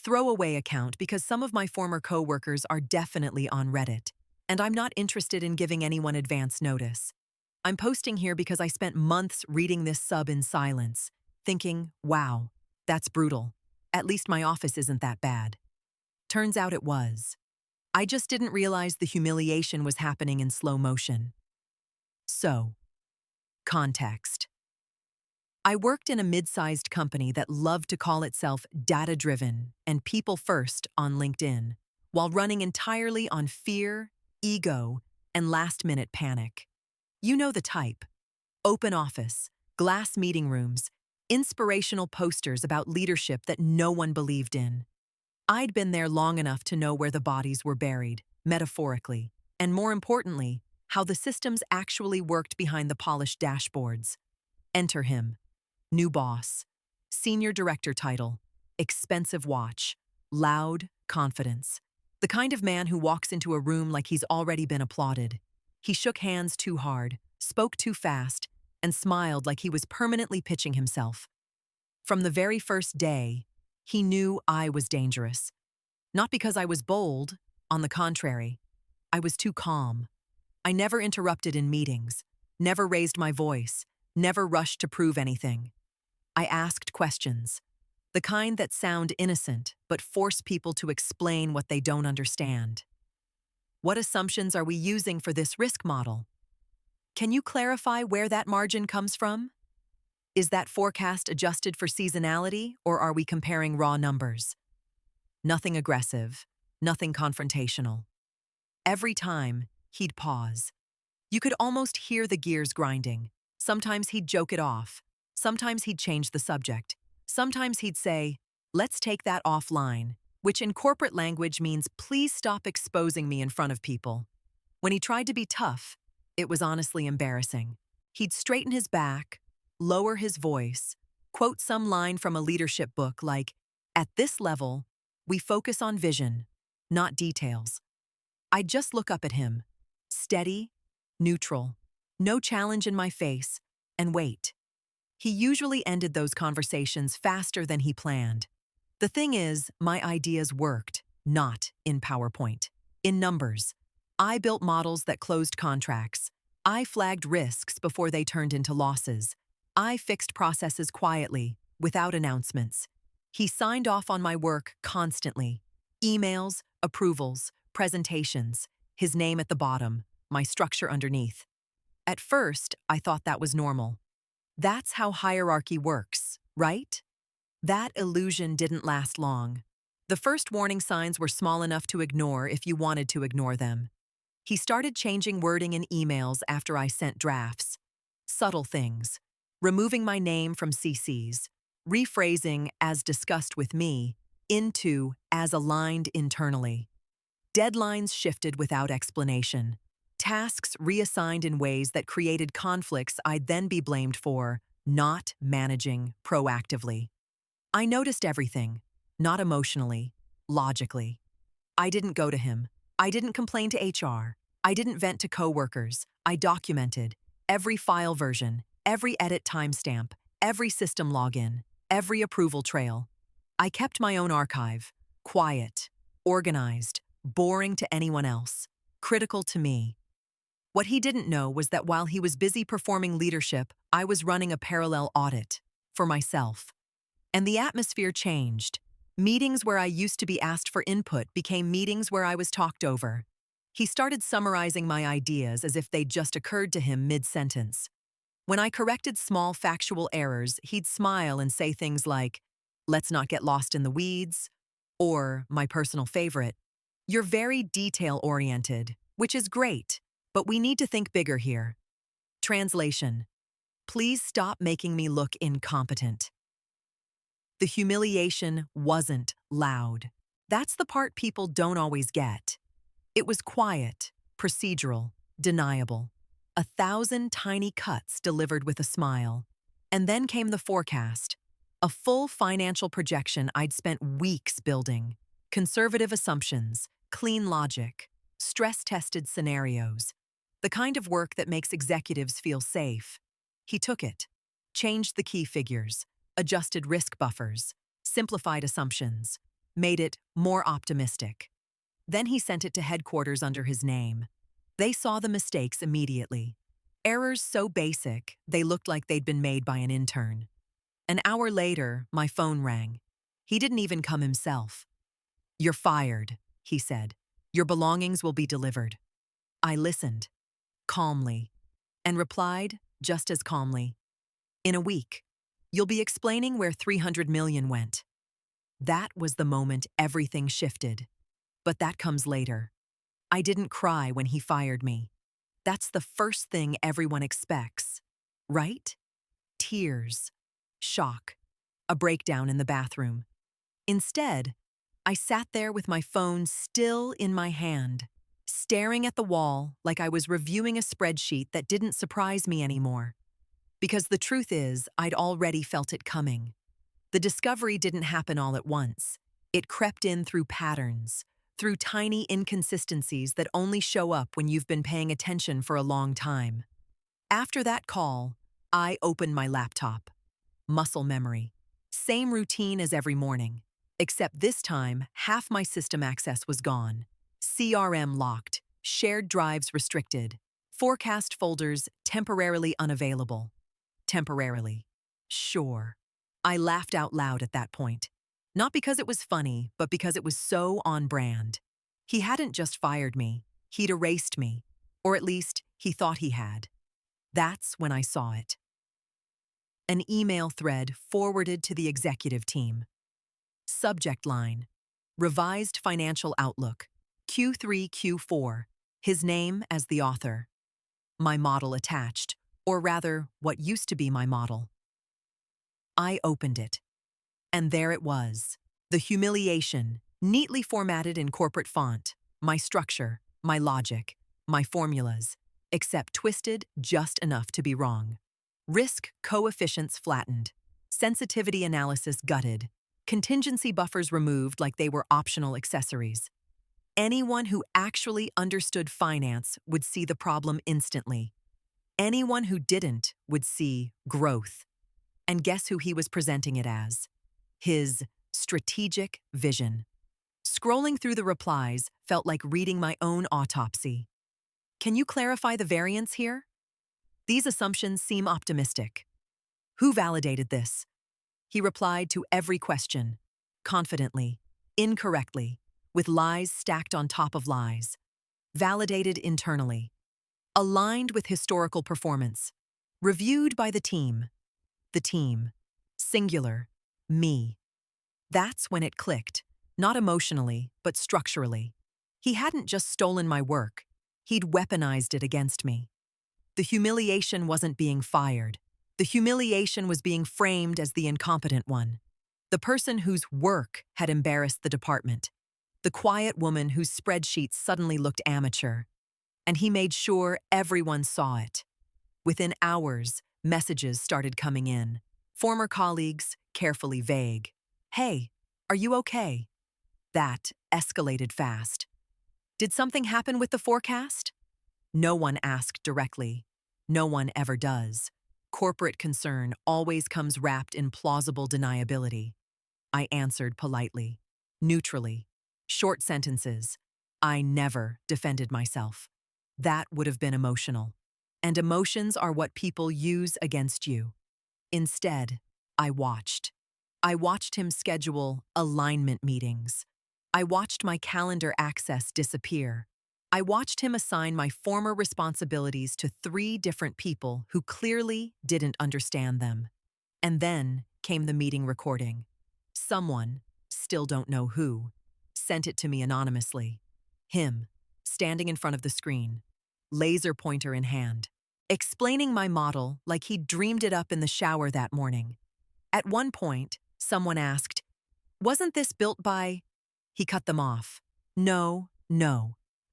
throwaway account because some of my former coworkers are definitely on Reddit, and I'm not interested in giving anyone advance notice. I'm posting here because I spent months reading this sub in silence, thinking, wow, that's brutal. At least my office isn't that bad. Turns out it was. I just didn't realize the humiliation was happening in slow motion. So, context. I worked in a mid-sized company that loved to call itself data-driven and people-first on LinkedIn, while running entirely on fear, ego, and last-minute panic. You know the type. Open office, glass meeting rooms, inspirational posters about leadership that no one believed in. I'd been there long enough to know where the bodies were buried, metaphorically, and more importantly, how the systems actually worked behind the polished dashboards. Enter him. New boss. Senior director title. Expensive watch. Loud confidence. The kind of man who walks into a room like he's already been applauded. He shook hands too hard, spoke too fast, and smiled like he was permanently pitching himself. From the very first day, he knew I was dangerous. Not because I was bold, on the contrary. I was too calm. I never interrupted in meetings, never raised my voice, never rushed to prove anything. I asked questions, the kind that sound innocent but force people to explain what they don't understand. What assumptions are we using for this risk model? Can you clarify where that margin comes from? Is that forecast adjusted for seasonality, or are we comparing raw numbers? Nothing aggressive, nothing confrontational. Every time, he'd pause. You could almost hear the gears grinding. Sometimes he'd joke it off. Sometimes he'd change the subject. Sometimes he'd say, "Let's take that offline," which in corporate language means please stop exposing me in front of people. When he tried to be tough, it was honestly embarrassing. He'd straighten his back, lower his voice, quote some line from a leadership book like, "At this level, we focus on vision, not details." I'd just look up at him, steady, neutral, no challenge in my face, and wait. He usually ended those conversations faster than he planned. The thing is, my ideas worked, not in PowerPoint. In numbers. I built models that closed contracts. I flagged risks before they turned into losses. I fixed processes quietly, without announcements. He signed off on my work constantly. Emails, approvals, presentations, his name at the bottom, my structure underneath. At first, I thought that was normal. That's how hierarchy works, right? That illusion didn't last long. The first warning signs were small enough to ignore if you wanted to ignore them. He started changing wording in emails after I sent drafts. Subtle things. Removing my name from CCs. Rephrasing "as discussed with me" into "as aligned internally." Deadlines shifted without explanation. Tasks reassigned in ways that created conflicts I'd then be blamed for not managing proactively. I noticed everything, not emotionally, logically. I didn't go to him. I didn't complain to HR. I didn't vent to coworkers. I documented every file version, every edit timestamp, every system login, every approval trail. I kept my own archive, quiet, organized, boring to anyone else, critical to me. What he didn't know was that while he was busy performing leadership, I was running a parallel audit for myself. And the atmosphere changed. Meetings where I used to be asked for input became meetings where I was talked over. He started summarizing my ideas as if they'd just occurred to him mid-sentence. When I corrected small factual errors, he'd smile and say things like, "Let's not get lost in the weeds," or, my personal favorite, "You're very detail-oriented, which is great, but we need to think bigger here." Translation: please stop making me look incompetent. The humiliation wasn't loud. That's the part people don't always get. It was quiet, procedural, deniable. 1,000 tiny cuts delivered with a smile. And then came the forecast, a full financial projection I'd spent weeks building. Conservative assumptions, clean logic, stress-tested scenarios. The kind of work that makes executives feel safe. He took it, changed the key figures, adjusted risk buffers, simplified assumptions. made it more optimistic. Then he sent it to headquarters under his name. They saw the mistakes immediately. Errors so basic, they looked like they'd been made by an intern. An hour later, my phone rang. He didn't even come himself. "You're fired," he said. "Your belongings will be delivered." I listened, calmly, and replied just as calmly, "In a week, you'll be explaining where 300 million went." That was the moment everything shifted. But that comes later. I didn't cry when he fired me. That's the first thing everyone expects, right? Tears, shock, a breakdown in the bathroom. Instead, I sat there with my phone still in my hand, staring at the wall like I was reviewing a spreadsheet that didn't surprise me anymore. Because the truth is, I'd already felt it coming. The discovery didn't happen all at once. It crept in through patterns, through tiny inconsistencies that only show up when you've been paying attention for a long time. After that call, I opened my laptop. Muscle memory. Same routine as every morning. Except this time, half my system access was gone. CRM locked, shared drives restricted, forecast folders temporarily unavailable. Temporarily. Sure. I laughed out loud at that point. Not because it was funny, but because it was so on brand. He hadn't just fired me, he'd erased me. Or at least, he thought he had. That's when I saw it. An email thread forwarded to the executive team. Subject line: Revised Financial Outlook, Q3, Q4. His name as the author. My model attached, or rather, what used to be my model. I opened it. And there it was, the humiliation, neatly formatted in corporate font, my structure, my logic, my formulas, except twisted just enough to be wrong. Risk coefficients flattened, sensitivity analysis gutted, contingency buffers removed like they were optional accessories. Anyone who actually understood finance would see the problem instantly. Anyone who didn't would see growth. And guess who he was presenting it as? His strategic vision. Scrolling through the replies felt like reading my own autopsy. Can you clarify the variance here? These assumptions seem optimistic. Who validated this? He replied to every question, confidently, incorrectly, with lies stacked on top of lies. Validated internally. Aligned with historical performance. Reviewed by the team. The team. Singular. Me. That's when it clicked, not emotionally, but structurally. He hadn't just stolen my work, he'd weaponized it against me. The humiliation wasn't being fired. The humiliation was being framed as the incompetent one. The person whose work had embarrassed the department. The quiet woman whose spreadsheets suddenly looked amateur. And he made sure everyone saw it. Within hours, messages started coming in. Former colleagues, carefully vague. "Hey, are you okay?" That escalated fast. "Did something happen with the forecast?" No one asked directly. No one ever does. Corporate concern always comes wrapped in plausible deniability. I answered politely, neutrally. Short sentences. I never defended myself. That would have been emotional. And emotions are what people use against you. Instead, I watched. I watched him schedule alignment meetings. I watched my calendar access disappear. I watched him assign my former responsibilities to 3 different people who clearly didn't understand them. And then came the meeting recording. Someone, still don't know who, sent it to me anonymously. Him, standing in front of the screen, laser pointer in hand, explaining my model like he'd dreamed it up in the shower that morning. At one point, someone asked, "Wasn't this built by—" He cut them off. No.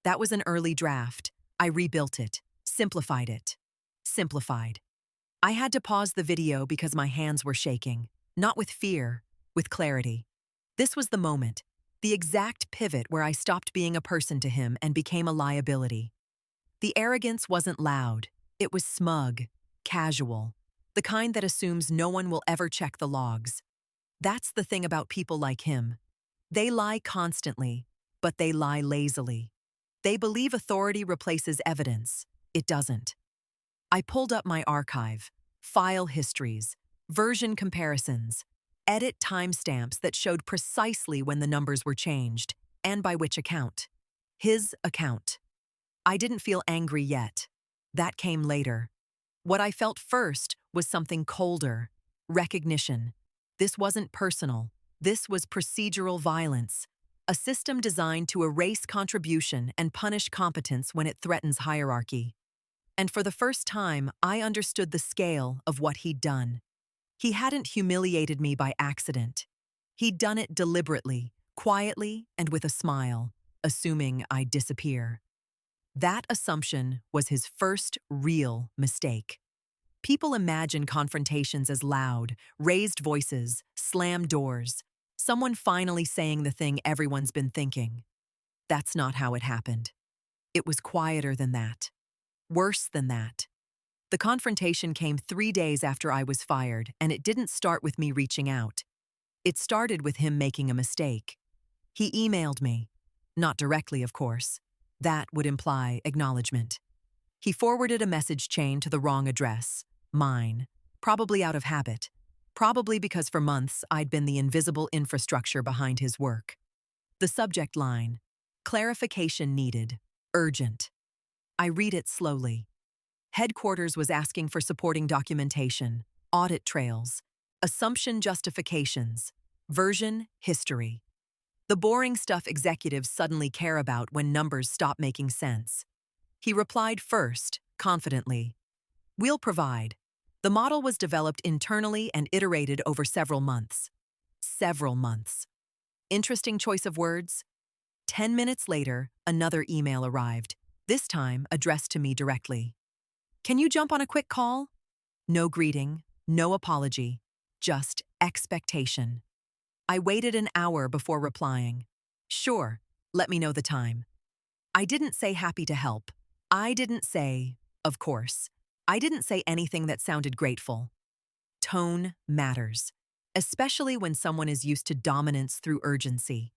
That was an early draft. I rebuilt it, simplified it. Simplified. I had to pause the video because my hands were shaking, not with fear, with clarity. This was the moment, the exact pivot where I stopped being a person to him and became a liability. The arrogance wasn't loud. It was smug, casual, the kind that assumes no one will ever check the logs. That's the thing about people like him. They lie constantly, but they lie lazily. They believe authority replaces evidence. It doesn't. I pulled up my archive, file histories, version comparisons, edit timestamps that showed precisely when the numbers were changed, and by which account. His account. I didn't feel angry yet. That came later. What I felt first was something colder, recognition. This wasn't personal. This was procedural violence, a system designed to erase contribution and punish competence when it threatens hierarchy. And for the first time, I understood the scale of what he'd done. He hadn't humiliated me by accident. He'd done it deliberately, quietly, and with a smile, assuming I'd disappear. That assumption was his first real mistake. People imagine confrontations as loud, raised voices, slammed doors, someone finally saying the thing everyone's been thinking. That's not how it happened. It was quieter than that. Worse than that. The confrontation came 3 days after I was fired, and it didn't start with me reaching out. It started with him making a mistake. He emailed me. Not directly, of course. That would imply acknowledgement. He forwarded a message chain to the wrong address, mine, probably out of habit, probably because for months I'd been the invisible infrastructure behind his work. The subject line, clarification needed, urgent. I read it slowly. Headquarters was asking for supporting documentation, audit trails, assumption justifications, version history. The boring stuff executives suddenly care about when numbers stop making sense. He replied first, confidently. We'll provide. The model was developed internally and iterated over several months. Several months. Interesting choice of words. 10 minutes later, another email arrived, this time addressed to me directly. Can you jump on a quick call? No greeting, no apology, just expectation. I waited an hour before replying. Sure, let me know the time. I didn't say happy to help. I didn't say, of course. I didn't say anything that sounded grateful. Tone matters, especially when someone is used to dominance through urgency.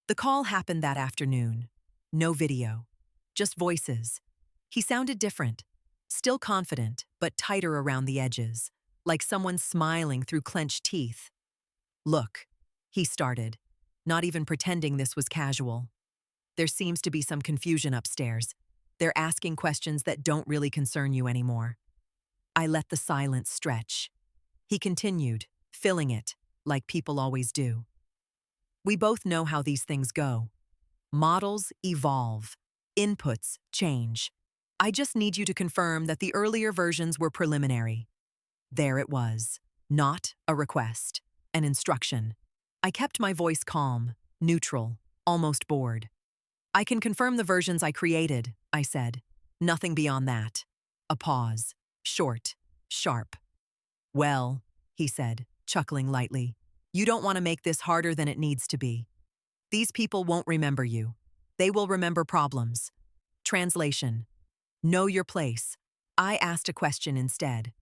The call happened that afternoon. No video, just voices. He sounded different, still confident, but tighter around the edges, like someone smiling through clenched teeth. Look, he started, not even pretending this was casual. There seems to be some confusion upstairs. They're asking questions that don't really concern you anymore. I let the silence stretch. He continued, filling it, like people always do. We both know how these things go. Models evolve. Inputs change. I just need you to confirm that the earlier versions were preliminary. There it was. Not a request. An instruction. I kept my voice calm, neutral, almost bored. I can confirm the versions I created, I said. Nothing beyond that. A pause. Short. Sharp. Well, he said, chuckling lightly, you don't want to make this harder than it needs to be. These people won't remember you. They will remember problems. Translation. Know your place. I asked a question instead.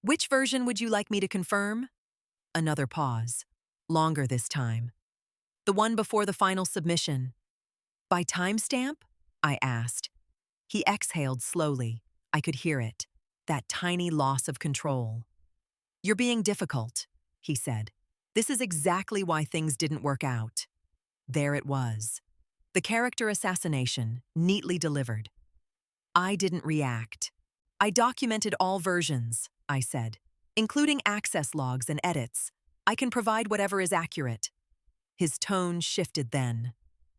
Which version would you like me to confirm? Another pause. Longer this time. The one before the final submission. By timestamp? I asked. He exhaled slowly. I could hear it. That tiny loss of control. You're being difficult, he said. This is exactly why things didn't work out. There it was. The character assassination, neatly delivered. I didn't react. I documented all versions, I said, including access logs and edits. I can provide whatever is accurate. His tone shifted then.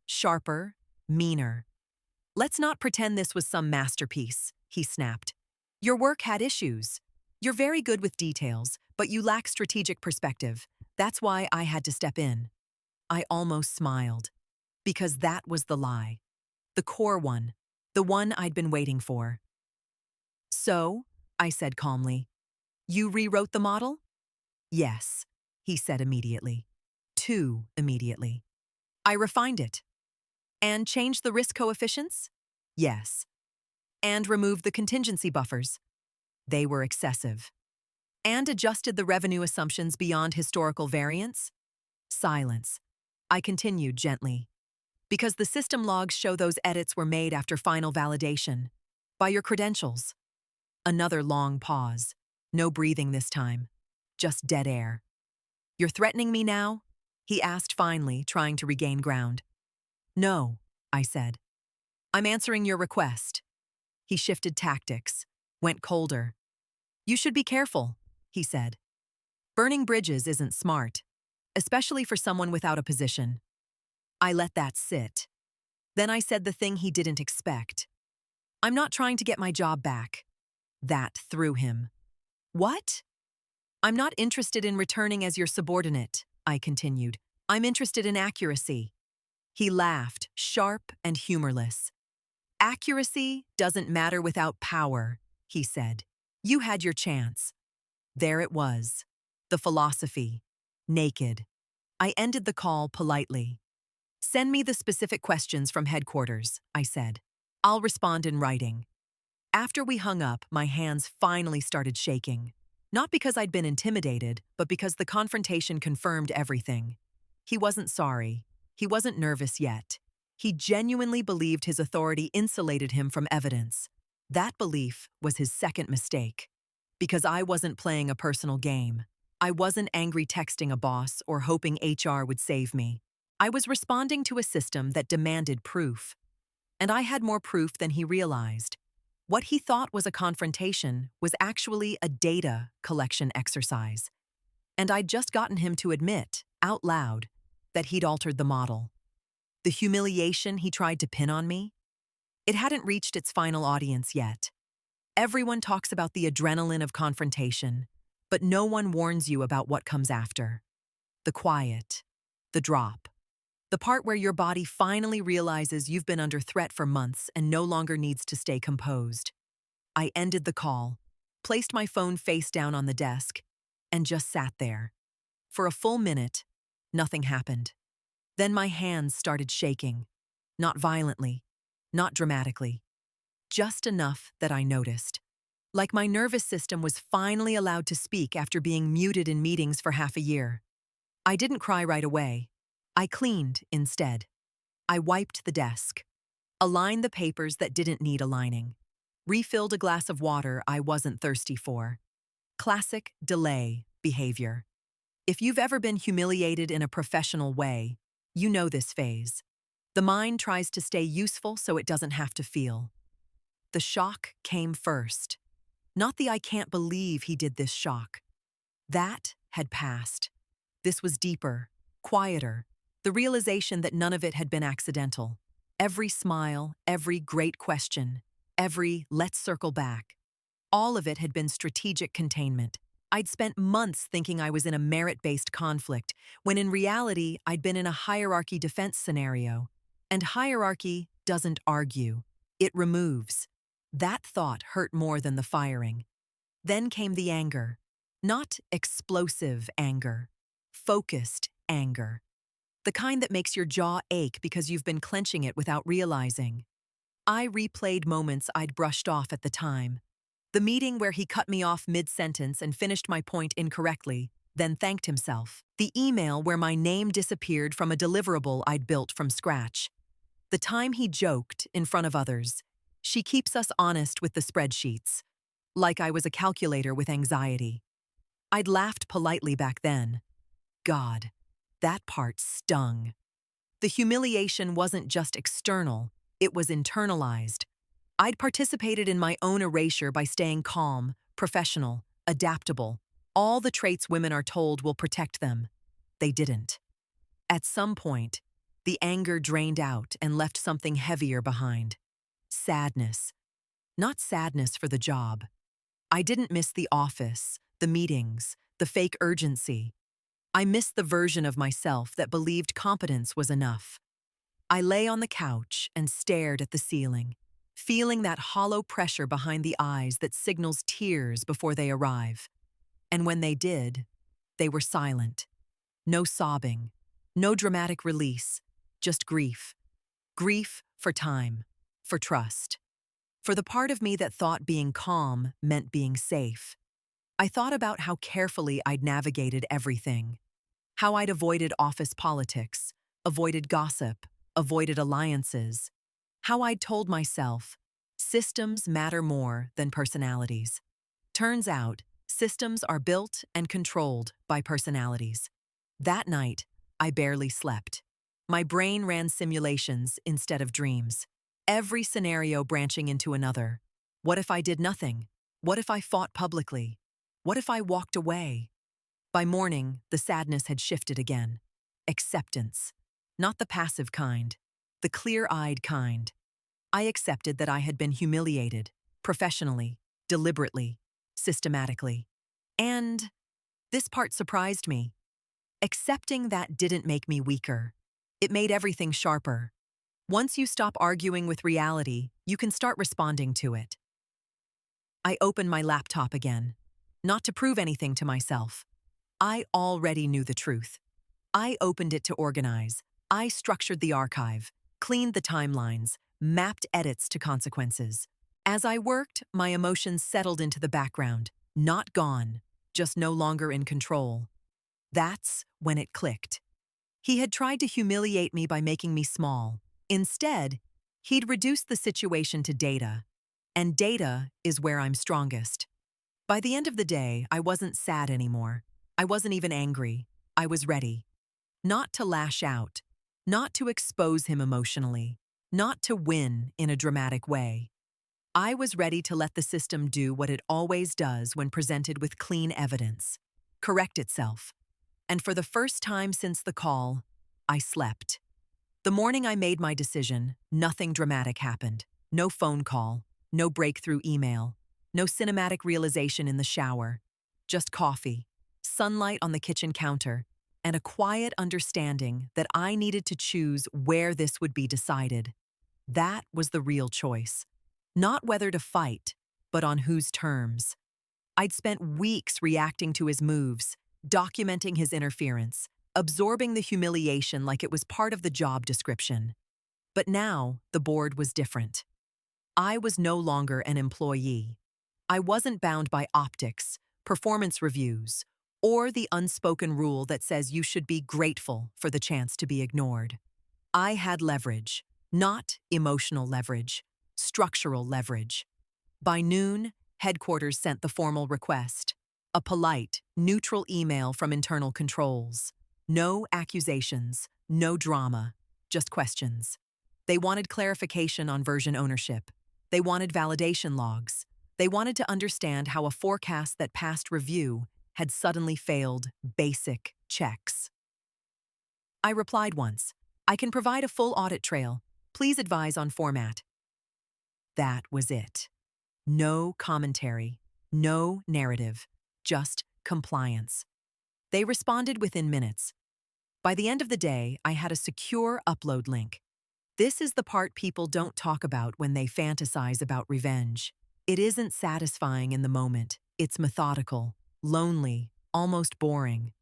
Sharper, meaner. Let's not pretend this was some masterpiece, he snapped. Your work had issues. You're very good with details, but you lack strategic perspective. That's why I had to step in. I almost smiled. Because that was the lie. The core one. The one I'd been waiting for. So, I said calmly, you rewrote the model? Yes, he said immediately. Too immediately. I refined it. And changed the risk coefficients? Yes. And removed the contingency buffers. They were excessive. And adjusted the revenue assumptions beyond historical variance? Silence. I continued gently. Because the system logs show those edits were made after final validation. By your credentials. Another long pause. No breathing this time. Just dead air. You're threatening me now? He asked finally, trying to regain ground. No, I said. I'm answering your request. He shifted tactics, went colder. You should be careful, he said. Burning bridges isn't smart, especially for someone without a position. I let that sit. Then I said the thing he didn't expect. I'm not trying to get my job back. That threw him. What? I'm not interested in returning as your subordinate, I continued. I'm interested in accuracy. He laughed, sharp and humorless. Accuracy doesn't matter without power, he said. You had your chance. There it was. The philosophy. Naked. I ended the call politely. Send me the specific questions from headquarters, I said. I'll respond in writing. After we hung up, my hands finally started shaking. Not because I'd been intimidated, but because the confrontation confirmed everything. He wasn't sorry. He wasn't nervous yet. He genuinely believed his authority insulated him from evidence. That belief was his second mistake. Because I wasn't playing a personal game. I wasn't angry texting a boss or hoping HR would save me. I was responding to a system that demanded proof. And I had more proof than he realized. What he thought was a confrontation was actually a data collection exercise. And I'd just gotten him to admit, out loud, that he'd altered the model. The humiliation he tried to pin on me? It hadn't reached its final audience yet. Everyone talks about the adrenaline of confrontation, but no one warns you about what comes after. The quiet, the drop, the part where your body finally realizes you've been under threat for months and no longer needs to stay composed. I ended the call, placed my phone face down on the desk, and just sat there. For a full minute, nothing happened. Then my hands started shaking. Not violently, not dramatically. Just enough that I noticed. Like my nervous system was finally allowed to speak after being muted in meetings for half a year. I didn't cry right away. I cleaned instead. I wiped the desk, aligned the papers that didn't need aligning, refilled a glass of water I wasn't thirsty for. Classic delay behavior. If you've ever been humiliated in a professional way, you know this phase. The mind tries to stay useful so it doesn't have to feel. The shock came first. Not the I can't believe he did this shock. That had passed. This was deeper, quieter, the realization that none of it had been accidental. Every smile, every great question, every let's circle back. All of it had been strategic containment. I'd spent months thinking I was in a merit-based conflict, when in reality I'd been in a hierarchy defense scenario. And hierarchy doesn't argue. It removes. That thought hurt more than the firing. Then came the anger. Not explosive anger. Focused anger. The kind that makes your jaw ache because you've been clenching it without realizing. I replayed moments I'd brushed off at the time. The meeting where he cut me off mid-sentence and finished my point incorrectly, then thanked himself. The email where my name disappeared from a deliverable I'd built from scratch. The time he joked in front of others. She keeps us honest with the spreadsheets. Like I was a calculator with anxiety. I'd laughed politely back then. God, that part stung. The humiliation wasn't just external, it was internalized. I'd participated in my own erasure by staying calm, professional, adaptable, all the traits women are told will protect them. They didn't. At some point, the anger drained out and left something heavier behind. Sadness. Not sadness for the job. I didn't miss the office, the meetings, the fake urgency. I missed the version of myself that believed competence was enough. I lay on the couch and stared at the ceiling, feeling that hollow pressure behind the eyes that signals tears before they arrive. And when they did, they were silent. No sobbing, no dramatic release, just grief. Grief for time, for trust. For the part of me that thought being calm meant being safe. I thought about how carefully I'd navigated everything. How I'd avoided office politics, avoided gossip, avoided alliances. How I'd told myself, systems matter more than personalities. Turns out, systems are built and controlled by personalities. That night, I barely slept. My brain ran simulations instead of dreams. Every scenario branching into another. What if I did nothing? What if I fought publicly? What if I walked away? By morning, the sadness had shifted again. Acceptance. Not the passive kind, the clear-eyed kind. I accepted that I had been humiliated, professionally, deliberately, systematically. And this part surprised me. Accepting that didn't make me weaker. It made everything sharper. Once you stop arguing with reality, you can start responding to it. I opened my laptop again, not to prove anything to myself. I already knew the truth. I opened it to organize. I structured the archive, cleaned the timelines, mapped edits to consequences. As I worked, my emotions settled into the background, not gone, just no longer in control. That's when it clicked. He had tried to humiliate me by making me small. Instead, he'd reduced the situation to data, and data is where I'm strongest. By the end of the day, I wasn't sad anymore. I wasn't even angry. I was ready. Not to lash out, not to expose him emotionally, not to win in a dramatic way. I was ready to let the system do what it always does when presented with clean evidence, correct itself. And for the first time since the call, I slept. The morning I made my decision, nothing dramatic happened. No phone call, no breakthrough email, no cinematic realization in the shower. Just coffee, sunlight on the kitchen counter, and a quiet understanding that I needed to choose where this would be decided. That was the real choice. Not whether to fight, but on whose terms. I'd spent weeks reacting to his moves, documenting his interference, absorbing the humiliation like it was part of the job description. But now, the board was different. I was no longer an employee. I wasn't bound by optics, performance reviews, or the unspoken rule that says you should be grateful for the chance to be ignored. I had leverage, not emotional leverage, structural leverage. By noon, headquarters sent the formal request, a polite, neutral email from internal controls. No accusations, no drama, just questions. They wanted clarification on version ownership. They wanted validation logs. They wanted to understand how a forecast that passed review had suddenly failed basic checks. I replied once, "I can provide a full audit trail. Please advise on format." That was it. No commentary, no narrative, just compliance. They responded within minutes. By the end of the day, I had a secure upload link. This is the part people don't talk about when they fantasize about revenge. It isn't satisfying in the moment. It's methodical, lonely, almost boring.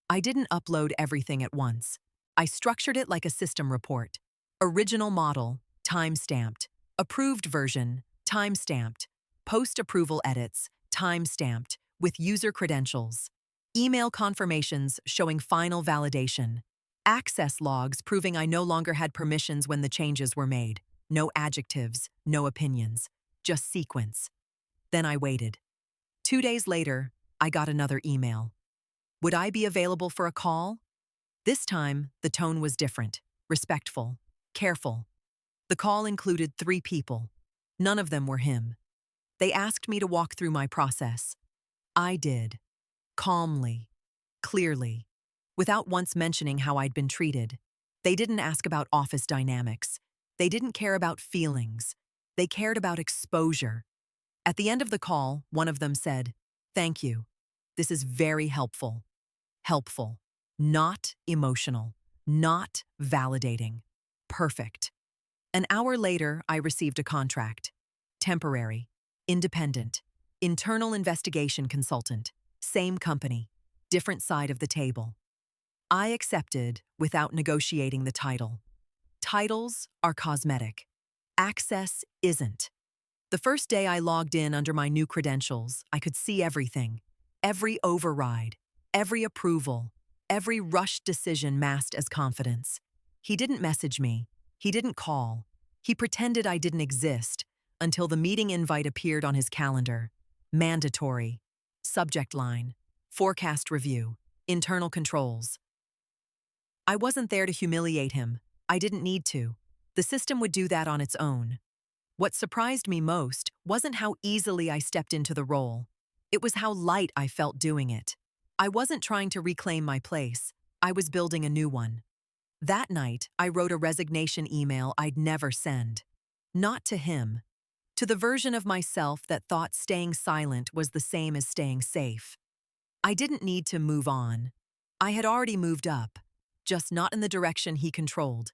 I didn't upload everything at once. I structured it like a system report. Original model, time-stamped. Approved version, time-stamped. Post-approval edits, time-stamped, with user credentials. Email confirmations showing final validation. Access logs proving I no longer had permissions when the changes were made. No adjectives, no opinions, just sequence. Then I waited. 2 days later, I got another email. Would I be available for a call? This time, the tone was different, respectful, careful. The call included 3 people. None of them were him. They asked me to walk through my process. I did. Calmly, clearly, without once mentioning how I'd been treated. They didn't ask about office dynamics. They didn't care about feelings. They cared about exposure. At the end of the call, one of them said, "Thank you. This is very helpful." Helpful. Not emotional. Not validating. Perfect. An hour later, I received a contract. Temporary. Independent. Internal investigation consultant. Same company. Different side of the table. I accepted without negotiating the title. Titles are cosmetic. Access isn't. The first day I logged in under my new credentials, I could see everything. Every override, every approval, every rushed decision masked as confidence. He didn't message me. He didn't call. He pretended I didn't exist until the meeting invite appeared on his calendar. Mandatory. Subject line. Forecast review. Internal controls. I wasn't there to humiliate him. I didn't need to. The system would do that on its own. What surprised me most wasn't how easily I stepped into the role. It was how light I felt doing it. I wasn't trying to reclaim my place. I was building a new one. That night, I wrote a resignation email I'd never send. Not to him. To the version of myself that thought staying silent was the same as staying safe. I didn't need to move on. I had already moved up, just not in the direction he controlled.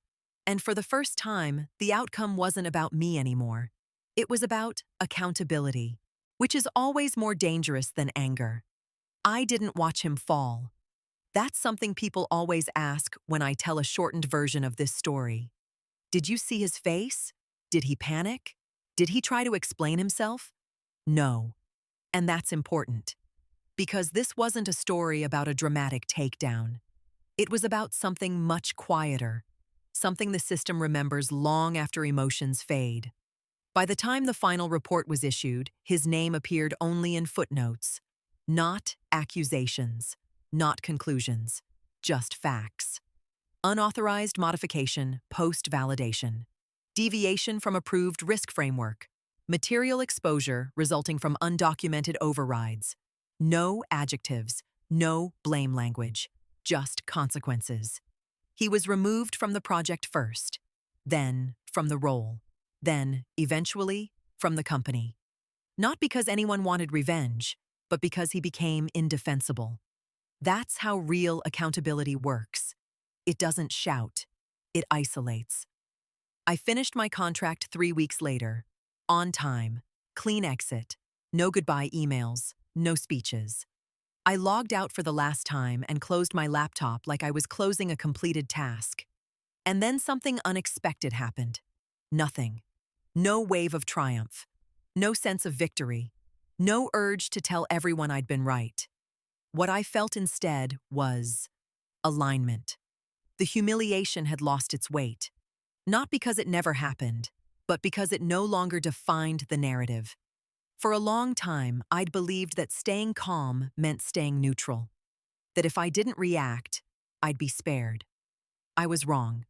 And for the first time, the outcome wasn't about me anymore. It was about accountability, which is always more dangerous than anger. I didn't watch him fall. That's something people always ask when I tell a shortened version of this story. Did you see his face? Did he panic? Did he try to explain himself? No. And that's important. Because this wasn't a story about a dramatic takedown. It was about something much quieter, something the system remembers long after emotions fade. By the time the final report was issued, his name appeared only in footnotes. Not accusations, not conclusions, just facts. Unauthorized modification, post-validation. Deviation from approved risk framework. Material exposure resulting from undocumented overrides. No adjectives, no blame language, just consequences. He was removed from the project first, then from the role, then, eventually, from the company. Not because anyone wanted revenge, but because he became indefensible. That's how real accountability works. It doesn't shout, it isolates. I finished my contract 3 weeks later, on time, clean exit, no goodbye emails, no speeches. I logged out for the last time and closed my laptop like I was closing a completed task. And then something unexpected happened. Nothing. No wave of triumph. No sense of victory. No urge to tell everyone I'd been right. What I felt instead was alignment. The humiliation had lost its weight. Not because it never happened, but because it no longer defined the narrative. For a long time, I'd believed that staying calm meant staying neutral. That if I didn't react, I'd be spared. I was wrong.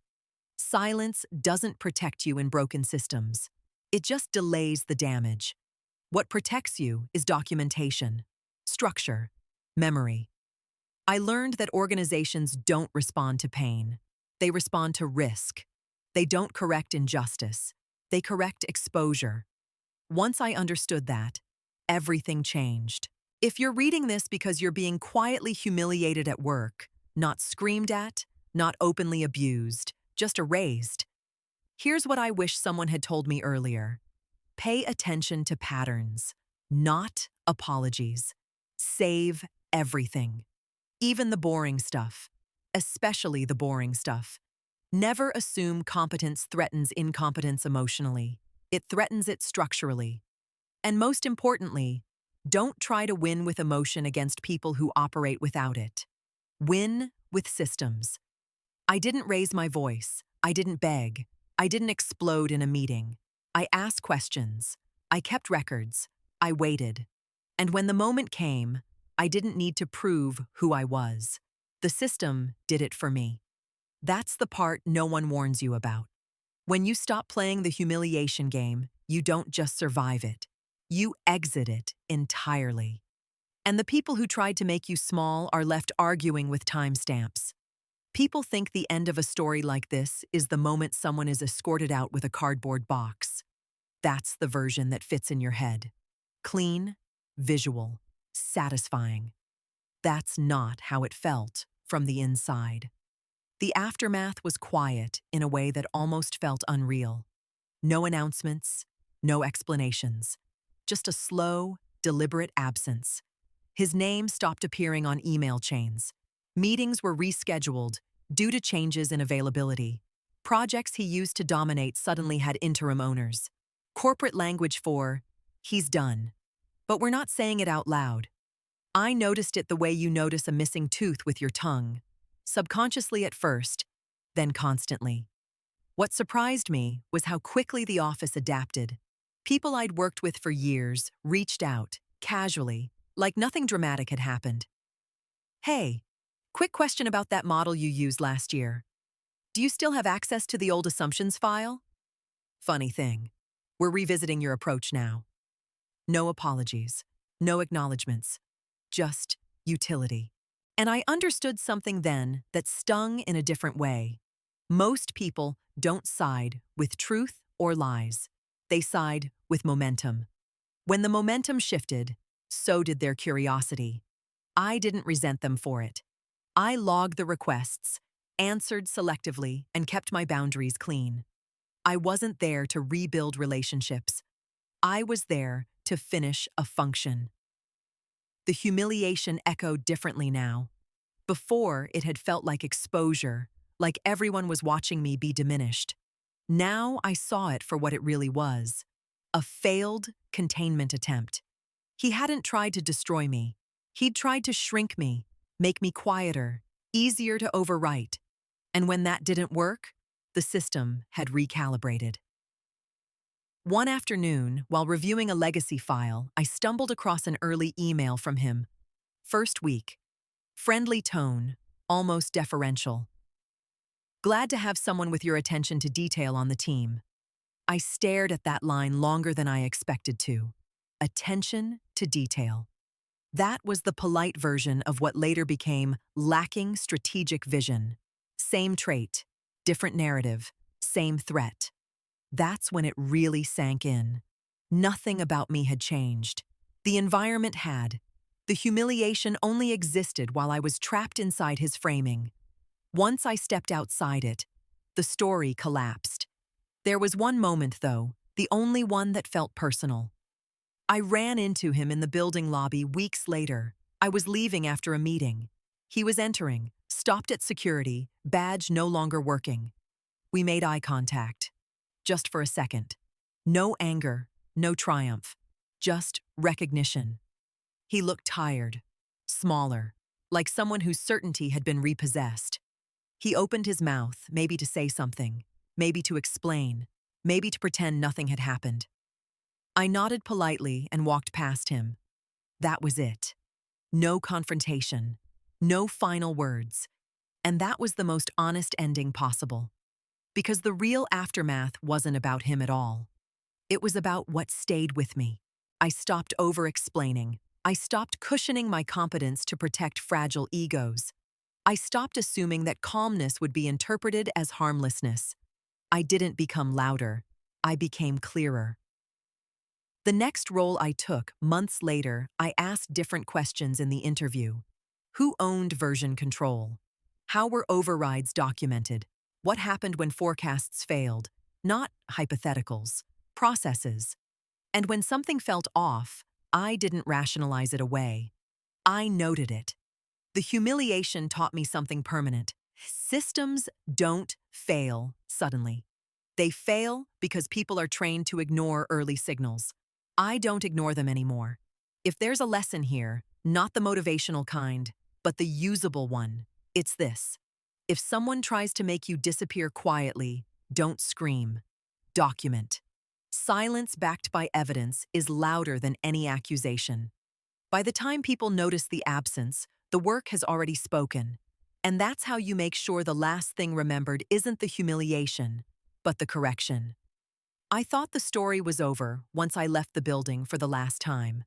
Silence doesn't protect you in broken systems. It just delays the damage. What protects you is documentation, structure, memory. I learned that organizations don't respond to pain. They respond to risk. They don't correct injustice. They correct exposure. Once I understood that, everything changed. If you're reading this because you're being quietly humiliated at work, not screamed at, not openly abused, just erased, here's what I wish someone had told me earlier. Pay attention to patterns, not apologies. Save everything. Even the boring stuff. Especially the boring stuff. Never assume competence threatens incompetence emotionally. It threatens it structurally. And most importantly, don't try to win with emotion against people who operate without it. Win with systems. I didn't raise my voice. I didn't beg. I didn't explode in a meeting. I asked questions. I kept records. I waited. And when the moment came, I didn't need to prove who I was. The system did it for me. That's the part no one warns you about. When you stop playing the humiliation game, you don't just survive it. You exit it entirely. And the people who tried to make you small are left arguing with timestamps. People think the end of a story like this is the moment someone is escorted out with a cardboard box. That's the version that fits in your head. Clean, visual, satisfying. That's not how it felt from the inside. The aftermath was quiet in a way that almost felt unreal. No announcements, no explanations. Just a slow, deliberate absence. His name stopped appearing on email chains. Meetings were rescheduled due to changes in availability. Projects he used to dominate suddenly had interim owners. Corporate language for, he's done. But we're not saying it out loud. I noticed it the way you notice a missing tooth with your tongue. Subconsciously at first, then constantly. What surprised me was how quickly the office adapted. People I'd worked with for years reached out, casually, like nothing dramatic had happened. Hey, quick question about that model you used last year. Do you still have access to the old assumptions file? Funny thing. We're revisiting your approach now. No apologies, no acknowledgements, just utility. And I understood something then that stung in a different way. Most people don't side with truth or lies. They side with momentum. When the momentum shifted, so did their curiosity. I didn't resent them for it. I logged the requests, answered selectively, and kept my boundaries clean. I wasn't there to rebuild relationships. I was there to finish a function. The humiliation echoed differently now. Before, it had felt like exposure, like everyone was watching me be diminished. Now I saw it for what it really was: a failed containment attempt. He hadn't tried to destroy me. He'd tried to shrink me, make me quieter, easier to overwrite. And when that didn't work, the system had recalibrated. One afternoon, while reviewing a legacy file, I stumbled across an early email from him. First week. Friendly tone, almost deferential. Glad to have someone with your attention to detail on the team. I stared at that line longer than I expected to. Attention to detail. That was the polite version of what later became lacking strategic vision. Same trait, different narrative, same threat. That's when it really sank in. Nothing about me had changed. The environment had. The humiliation only existed while I was trapped inside his framing. Once I stepped outside it, the story collapsed. There was one moment, though, the only one that felt personal. I ran into him in the building lobby weeks later. I was leaving after a meeting. He was entering, stopped at security, badge no longer working. We made eye contact. Just for a second. No anger, no triumph, just recognition. He looked tired, smaller, like someone whose certainty had been repossessed. He opened his mouth, maybe to say something, maybe to explain, maybe to pretend nothing had happened. I nodded politely and walked past him. That was it. No confrontation, no final words. And that was the most honest ending possible. Because the real aftermath wasn't about him at all. It was about what stayed with me. I stopped over-explaining. I stopped cushioning my competence to protect fragile egos. I stopped assuming that calmness would be interpreted as harmlessness. I didn't become louder. I became clearer. The next role I took, months later, I asked different questions in the interview. Who owned version control? How were overrides documented? What happened when forecasts failed? Not hypotheticals, processes. And when something felt off, I didn't rationalize it away. I noted it. The humiliation taught me something permanent. Systems don't fail suddenly. They fail because people are trained to ignore early signals. I don't ignore them anymore. If there's a lesson here, not the motivational kind, but the usable one, it's this. If someone tries to make you disappear quietly, don't scream. Document. Silence backed by evidence is louder than any accusation. By the time people notice the absence, the work has already spoken. And that's how you make sure the last thing remembered isn't the humiliation, but the correction. I thought the story was over once I left the building for the last time.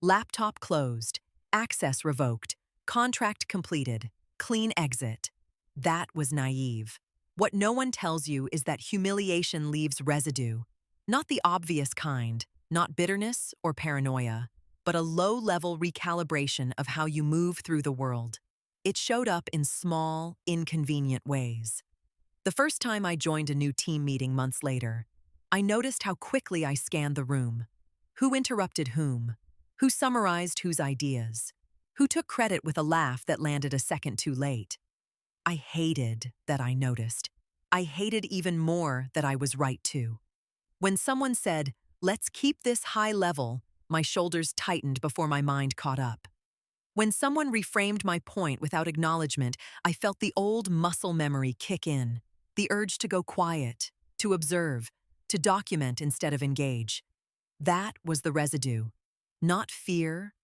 Laptop closed, access revoked, contract completed, clean exit. That was naive. What no one tells you is that humiliation leaves residue. Not the obvious kind, not bitterness or paranoia, but a low-level recalibration of how you move through the world. It showed up in small, inconvenient ways. The first time I joined a new team meeting months later, I noticed how quickly I scanned the room. Who interrupted whom? Who summarized whose ideas? Who took credit with a laugh that landed a second too late? I hated that I noticed. I hated even more that I was right to. When someone said, "Let's keep this high level," my shoulders tightened before my mind caught up. When someone reframed my point without acknowledgement, I felt the old muscle memory kick in. The urge to go quiet, to observe, to document instead of engage. That was the residue. Not fear,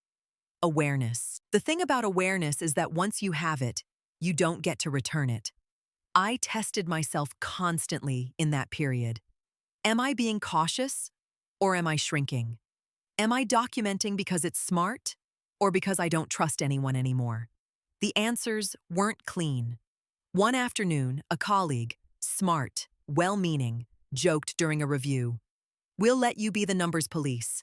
awareness. The thing about awareness is that once you have it, you don't get to return it. I tested myself constantly in that period. Am I being cautious or am I shrinking? Am I documenting because it's smart or because I don't trust anyone anymore? The answers weren't clean. One afternoon, a colleague, smart, well-meaning, joked during a review, "We'll let you be the numbers police."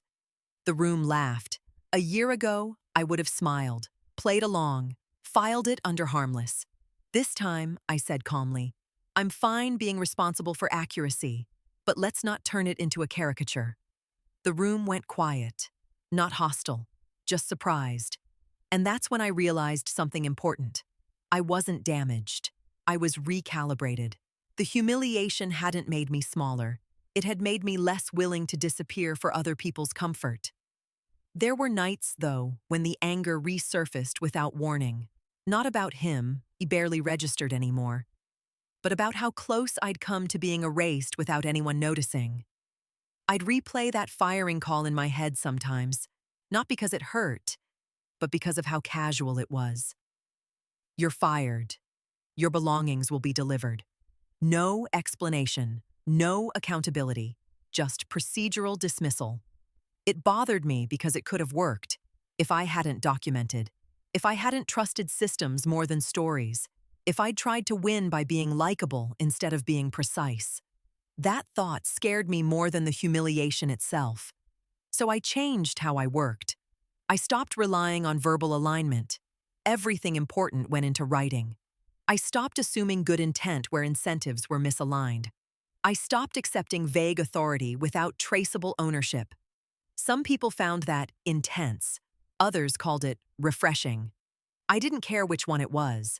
The room laughed. A year ago, I would have smiled, played along, filed it under harmless. This time, I said calmly, "I'm fine being responsible for accuracy, but let's not turn it into a caricature." The room went quiet, not hostile, just surprised. And that's when I realized something important. I wasn't damaged. I was recalibrated. The humiliation hadn't made me smaller. It had made me less willing to disappear for other people's comfort. There were nights, though, when the anger resurfaced without warning. Not about him, he barely registered anymore, but about how close I'd come to being erased without anyone noticing. I'd replay that firing call in my head sometimes, not because it hurt, but because of how casual it was. "You're fired. Your belongings will be delivered." No explanation, no accountability, just procedural dismissal. It bothered me because it could have worked if I hadn't documented, if I hadn't trusted systems more than stories, if I'd tried to win by being likable instead of being precise. That thought scared me more than the humiliation itself. So I changed how I worked. I stopped relying on verbal alignment. Everything important went into writing. I stopped assuming good intent where incentives were misaligned. I stopped accepting vague authority without traceable ownership. Some people found that intense. Others called it refreshing. I didn't care which one it was.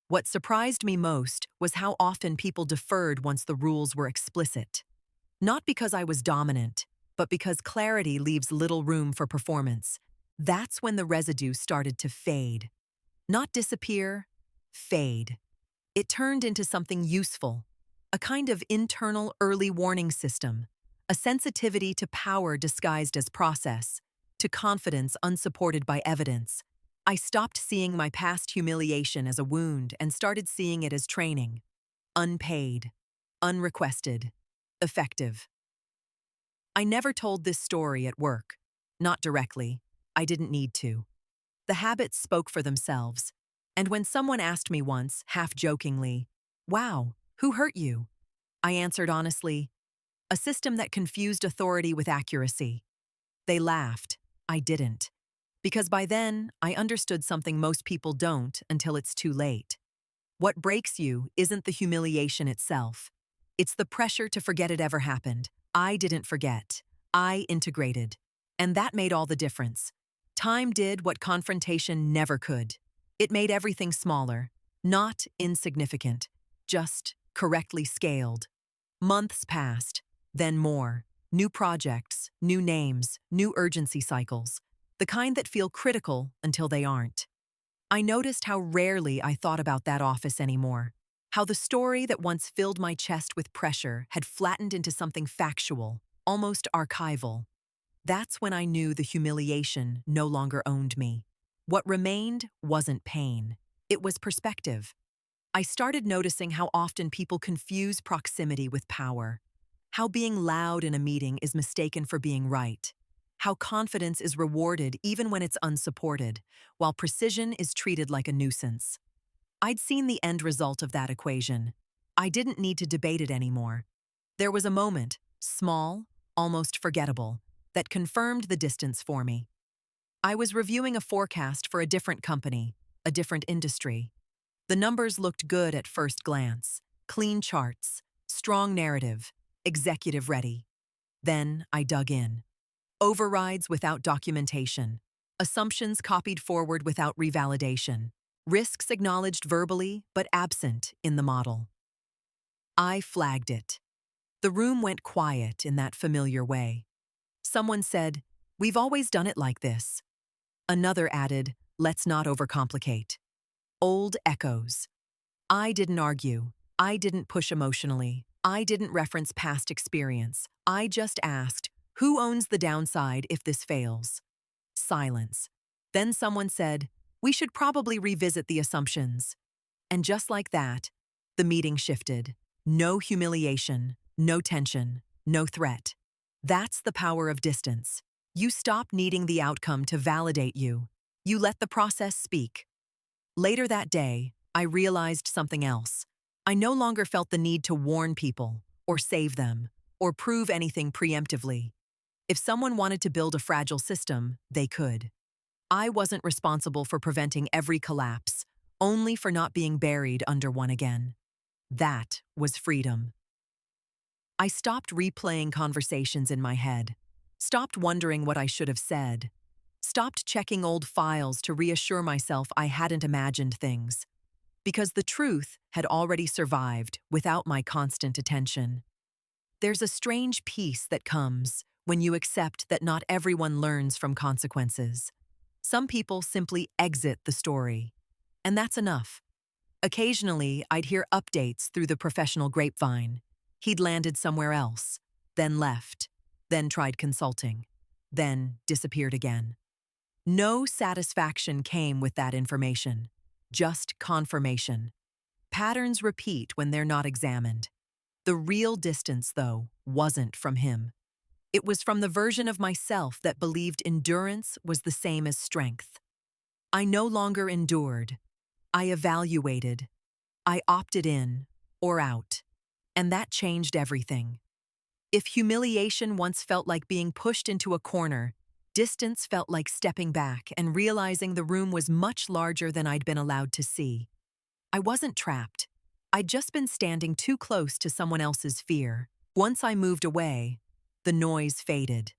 What surprised me most was how often people deferred once the rules were explicit. Not because I was dominant, but because clarity leaves little room for performance. That's when the residue started to fade. Not disappear, fade. It turned into something useful, a kind of internal early warning system, a sensitivity to power disguised as process, to confidence unsupported by evidence. I stopped seeing my past humiliation as a wound and started seeing it as training. Unpaid, unrequested, effective. I never told this story at work. Not directly. I didn't need to. The habits spoke for themselves. And when someone asked me once, half-jokingly, "Wow, who hurt you?" I answered honestly, "A system that confused authority with accuracy." They laughed. I didn't. Because by then, I understood something most people don't until it's too late. What breaks you isn't the humiliation itself. It's the pressure to forget it ever happened. I didn't forget. I integrated. And that made all the difference. Time did what confrontation never could. It made everything smaller, not insignificant, just correctly scaled. Months passed, then more. New projects, new names, new urgency cycles. The kind that feel critical until they aren't. I noticed how rarely I thought about that office anymore. How the story that once filled my chest with pressure had flattened into something factual, almost archival. That's when I knew the humiliation no longer owned me. What remained wasn't pain. It was perspective. I started noticing how often people confuse proximity with power. How being loud in a meeting is mistaken for being right. How confidence is rewarded even when it's unsupported, while precision is treated like a nuisance. I'd seen the end result of that equation. I didn't need to debate it anymore. There was a moment, small, almost forgettable, that confirmed the distance for me. I was reviewing a forecast for a different company, a different industry. The numbers looked good at first glance. Clean charts, strong narrative, executive ready. Then I dug in. Overrides without documentation. Assumptions copied forward without revalidation. Risks acknowledged verbally but absent in the model. I flagged it. The room went quiet in that familiar way. Someone said, "We've always done it like this." Another added, "Let's not overcomplicate." Old echoes. I didn't argue. I didn't push emotionally. I didn't reference past experience. I just asked, who owns the downside if this fails? Silence. Then someone said, we should probably revisit the assumptions. And just like that, the meeting shifted. No humiliation, no tension, no threat. That's the power of distance. You stop needing the outcome to validate you. You let the process speak. Later that day, I realized something else. I no longer felt the need to warn people, or save them, or prove anything preemptively. If someone wanted to build a fragile system, they could. I wasn't responsible for preventing every collapse, only for not being buried under one again. That was freedom. I stopped replaying conversations in my head, stopped wondering what I should have said, stopped checking old files to reassure myself I hadn't imagined things, because the truth had already survived without my constant attention. There's a strange peace that comes when you accept that not everyone learns from consequences. Some people simply exit the story, and that's enough. Occasionally, I'd hear updates through the professional grapevine. He'd landed somewhere else, then left, then tried consulting, then disappeared again. No satisfaction came with that information, just confirmation. Patterns repeat when they're not examined. The real distance, though, wasn't from him. It was from the version of myself that believed endurance was the same as strength. I no longer endured. I evaluated. I opted in or out. And that changed everything. If humiliation once felt like being pushed into a corner, distance felt like stepping back and realizing the room was much larger than I'd been allowed to see. I wasn't trapped. I'd just been standing too close to someone else's fear. Once I moved away, the noise faded.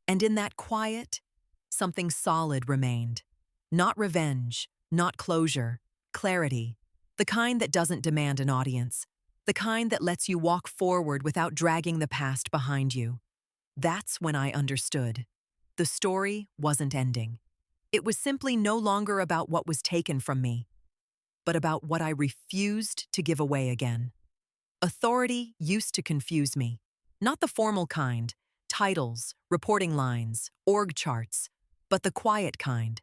And in that quiet, something solid remained. Not revenge, not closure, clarity. The kind that doesn't demand an audience. The kind that lets you walk forward without dragging the past behind you. That's when I understood. The story wasn't ending. It was simply no longer about what was taken from me, but about what I refused to give away again. Authority used to confuse me. Not the formal kind, titles, reporting lines, org charts, but the quiet kind.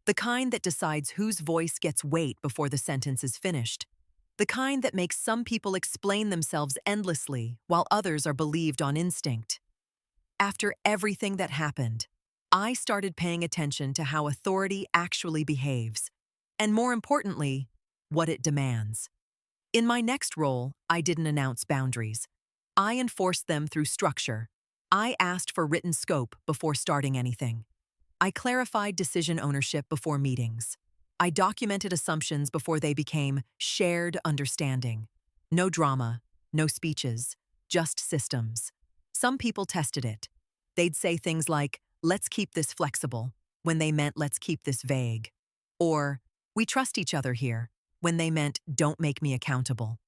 The kind that decides whose voice gets weight before the sentence is finished. The kind that makes some people explain themselves endlessly while others are believed on instinct. After everything that happened, I started paying attention to how authority actually behaves, and more importantly, what it demands. In my next role, I didn't announce boundaries. I enforced them through structure. I asked for written scope before starting anything. I clarified decision ownership before meetings. I documented assumptions before they became shared understanding. No drama, no speeches, just systems. Some people tested it. They'd say things like, let's keep this flexible, when they meant let's keep this vague. Or, we trust each other here, when they meant don't make me accountable.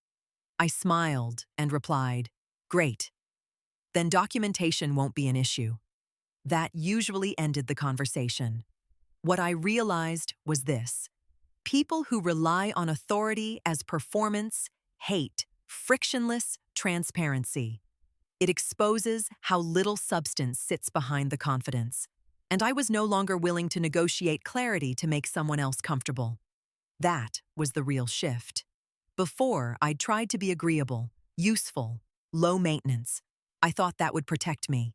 I smiled and replied, great. Then documentation won't be an issue. That usually ended the conversation. What I realized was this. People who rely on authority as performance hate frictionless transparency. It exposes how little substance sits behind the confidence. And I was no longer willing to negotiate clarity to make someone else comfortable. That was the real shift. Before, I'd tried to be agreeable, useful, low maintenance. I thought that would protect me.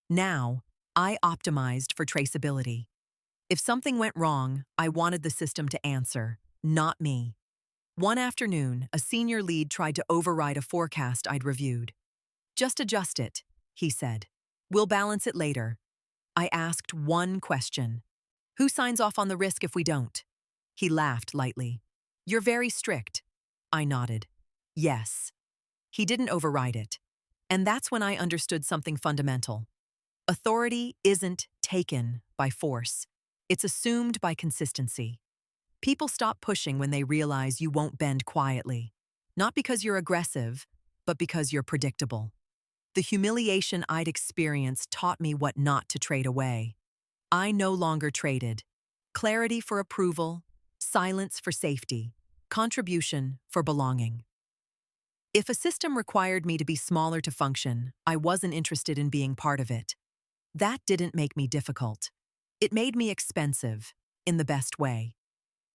Now, I optimized for traceability. If something went wrong, I wanted the system to answer, not me. One afternoon, a senior lead tried to override a forecast I'd reviewed. Just adjust it, he said. We'll balance it later. I asked one question. Who signs off on the risk if we don't? He laughed lightly. You're very strict. I nodded. Yes. He didn't override it. And that's when I understood something fundamental. Authority isn't taken by force. It's assumed by consistency. People stop pushing when they realize you won't bend quietly. Not because you're aggressive, but because you're predictable. The humiliation I'd experienced taught me what not to trade away. I no longer traded. Clarity for approval, silence for safety, contribution for belonging. If a system required me to be smaller to function, I wasn't interested in being part of it. That didn't make me difficult. It made me expensive, in the best way.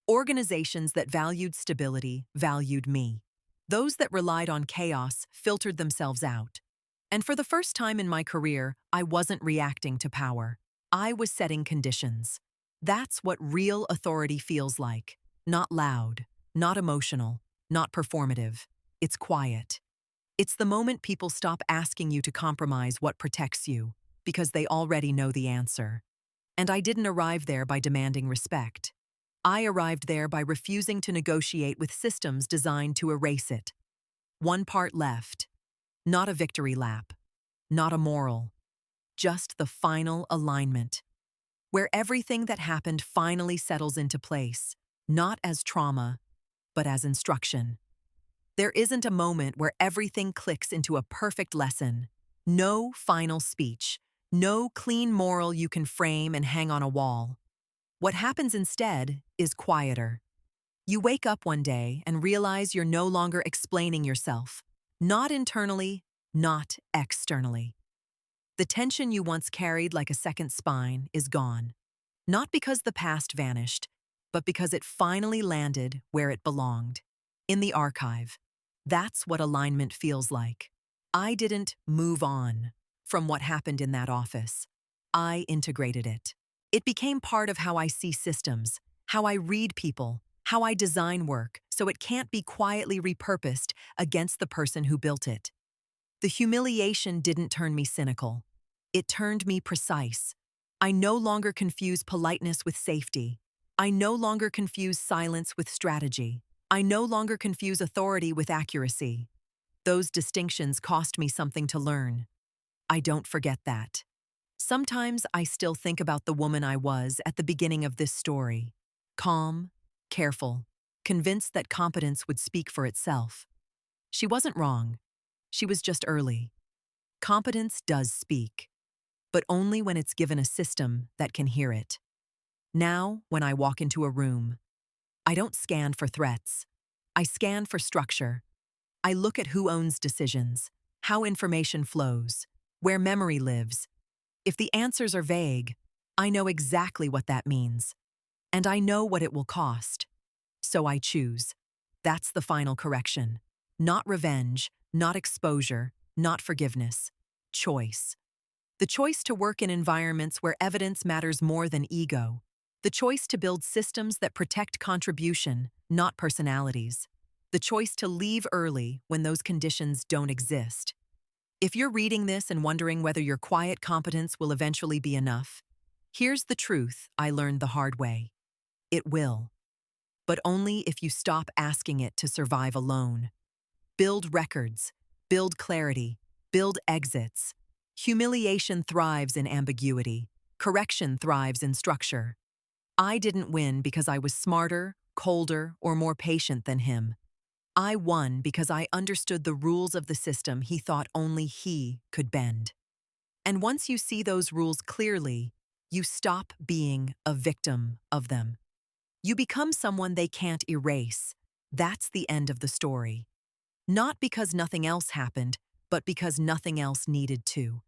Organizations that valued stability valued me. Those that relied on chaos filtered themselves out. And for the first time in my career, I wasn't reacting to power. I was setting conditions. That's what real authority feels like. Not loud, not emotional, not performative. It's quiet. It's the moment people stop asking you to compromise what protects you, because they already know the answer. And I didn't arrive there by demanding respect. I arrived there by refusing to negotiate with systems designed to erase it. One part left. Not a victory lap. Not a moral. Just the final alignment. Where everything that happened finally settles into place, not as trauma, but as instruction. There isn't a moment where everything clicks into a perfect lesson. No final speech. No clean moral you can frame and hang on a wall. What happens instead is quieter. You wake up one day and realize you're no longer explaining yourself. Not internally, not externally. The tension you once carried like a second spine is gone. Not because the past vanished, but because it finally landed where it belonged. In the archive. That's what alignment feels like. I didn't move on from what happened in that office. I integrated it. It became part of how I see systems, how I read people, how I design work, so it can't be quietly repurposed against the person who built it. The humiliation didn't turn me cynical. It turned me precise. I no longer confuse politeness with safety. I no longer confuse silence with strategy. I no longer confuse authority with accuracy. Those distinctions cost me something to learn. I don't forget that. Sometimes I still think about the woman I was at the beginning of this story. Calm, careful, convinced that competence would speak for itself. She wasn't wrong. She was just early. Competence does speak, but only when it's given a system that can hear it. Now, when I walk into a room, I don't scan for threats. I scan for structure. I look at who owns decisions, how information flows, where memory lives. If the answers are vague, I know exactly what that means. And I know what it will cost. So I choose. That's the final correction. Not revenge, not exposure, not forgiveness. Choice. The choice to work in environments where evidence matters more than ego. The choice to build systems that protect contribution, not personalities. The choice to leave early when those conditions don't exist. If you're reading this and wondering whether your quiet competence will eventually be enough, here's the truth I learned the hard way. It will. But only if you stop asking it to survive alone. Build records, build clarity, build exits. Humiliation thrives in ambiguity. Correction thrives in structure. I didn't win because I was smarter, colder, or more patient than him. I won because I understood the rules of the system he thought only he could bend. And once you see those rules clearly, you stop being a victim of them. You become someone they can't erase. That's the end of the story. Not because nothing else happened, but because nothing else needed to.